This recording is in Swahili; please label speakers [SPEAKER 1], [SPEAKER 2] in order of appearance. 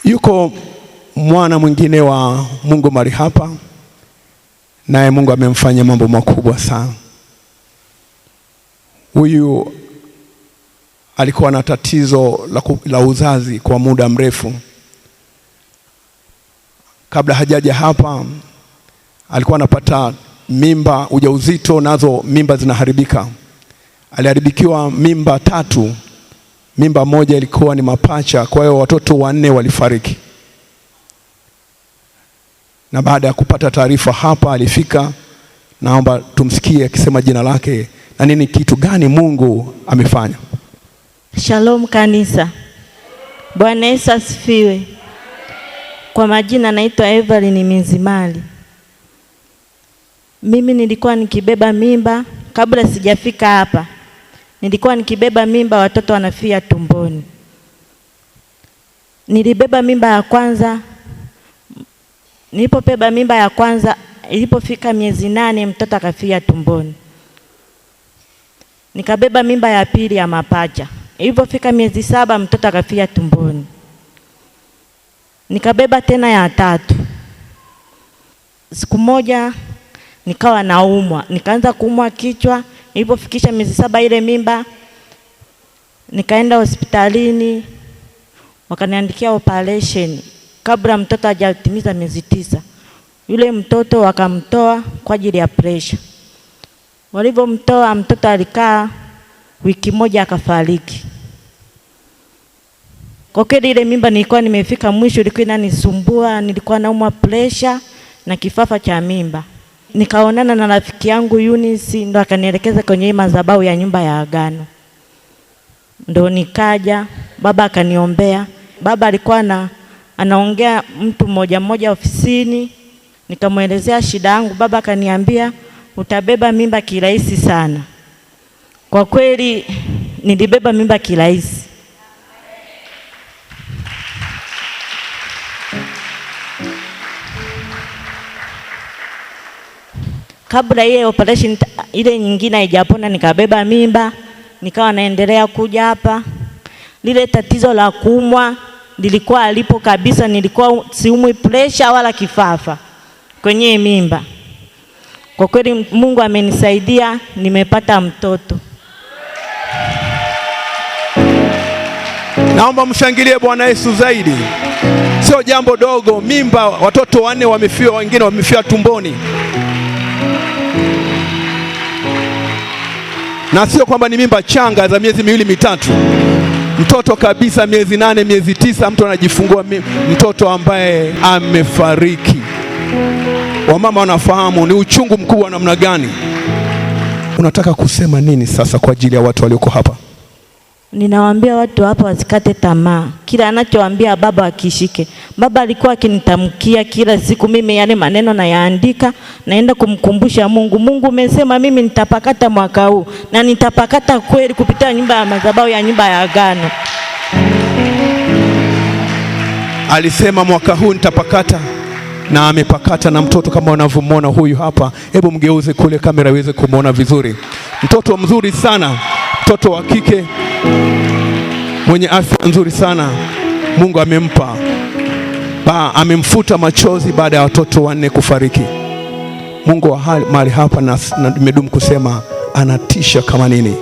[SPEAKER 1] Yuko mwana mwingine wa Mungu mahali hapa, naye Mungu amemfanya mambo makubwa sana. Huyu alikuwa na tatizo la uzazi kwa muda mrefu. Kabla hajaja hapa alikuwa anapata mimba, ujauzito, nazo mimba zinaharibika. Aliharibikiwa mimba 3. Mimba moja ilikuwa ni mapacha, kwa hiyo watoto 4 walifariki. Na baada ya kupata taarifa hapa alifika, naomba tumsikie akisema jina lake na nini, kitu gani Mungu amefanya.
[SPEAKER 2] Shalom kanisa. Bwana Yesu asifiwe. Kwa majina naitwa Evelyn Minzimali. Mimi nilikuwa nikibeba mimba kabla sijafika hapa. Nilikuwa nikibeba mimba, watoto wanafia tumboni. Nilibeba mimba ya kwanza. Nilipobeba mimba ya kwanza, ilipofika miezi 8 mtoto akafia tumboni. Nikabeba mimba ya pili ya mapacha. Ilipofika miezi 7 mtoto akafia tumboni. Nikabeba tena ya 3. Siku moja nikawa naumwa, nikaanza kuumwa kichwa. Ilipofikisha miezi 7 ile mimba, nikaenda hospitalini, wakaniandikia operation kabla mtoto hajatimiza miezi 9. Yule mtoto wakamtoa kwa ajili ya pressure. Walipomtoa mtoto alikaa wiki moja akafariki. Kwa kweli ile mimba nilikuwa nimefika mwisho, ilikuwa inanisumbua, nilikuwa naumwa pressure na kifafa cha mimba. Nikaonana na rafiki yangu Eunice, ndo akanielekeza kwenye madhabahu ya nyumba ya agano. Ndo nikaja, baba akaniombea. Baba alikuwa anaongea mtu mmoja ofisini, nikamuelezea shida yangu. Baba akaniambia utabeba mimba kirahisi sana. Kwa kweli nilibeba mimba kirahisi. Kabla ile operation ile nyingine haijapona, nikabeba mimba, nikawa naendelea kuja hapa. Lile tatizo la kuumwa lilikuwa alipo kabisa, nilikuwa siumwi pressure wala kifafa kwenye mimba. Kwa kweli Mungu amenisaidia, nimepata mtoto.
[SPEAKER 1] Naomba mshangilie Bwana Yesu zaidi. Sio jambo dogo, mimba, watoto 4 wamefia, wengine wamefia tumboni. Na sio kwamba ni mimba changa za miezi 2 mitatu. Mtoto kabisa miezi 8, miezi 9 mtu anajifungua mtoto ambaye amefariki. Wamama wanafahamu ni uchungu mkubwa namna gani. Unataka kusema nini sasa kwa ajili ya watu walioko hapa?
[SPEAKER 2] Ninawaambia watu hapa wasikate tamaa. Kila anachowaambia baba akishike. Baba alikuwa akinitamkia kila siku, mimi yale maneno nayaandika, naenda kumkumbusha Mungu. Mungu umesema mimi nitapakata mwaka huu, na nitapakata kweli kupitia nyumba ya madhabahu ya nyumba ya agano.
[SPEAKER 1] Alisema mwaka huu nitapakata, na amepakata na mtoto kama unavyomwona huyu hapa. Hebu mgeuze kule kamera iweze kumuona vizuri. Mtoto mzuri sana, mtoto wa kike mwenye afya nzuri sana. Mungu amempa, amemfuta machozi baada ya watoto 4 kufariki. Mungu wa mahali hapa na nimedumu kusema anatisha kama nini.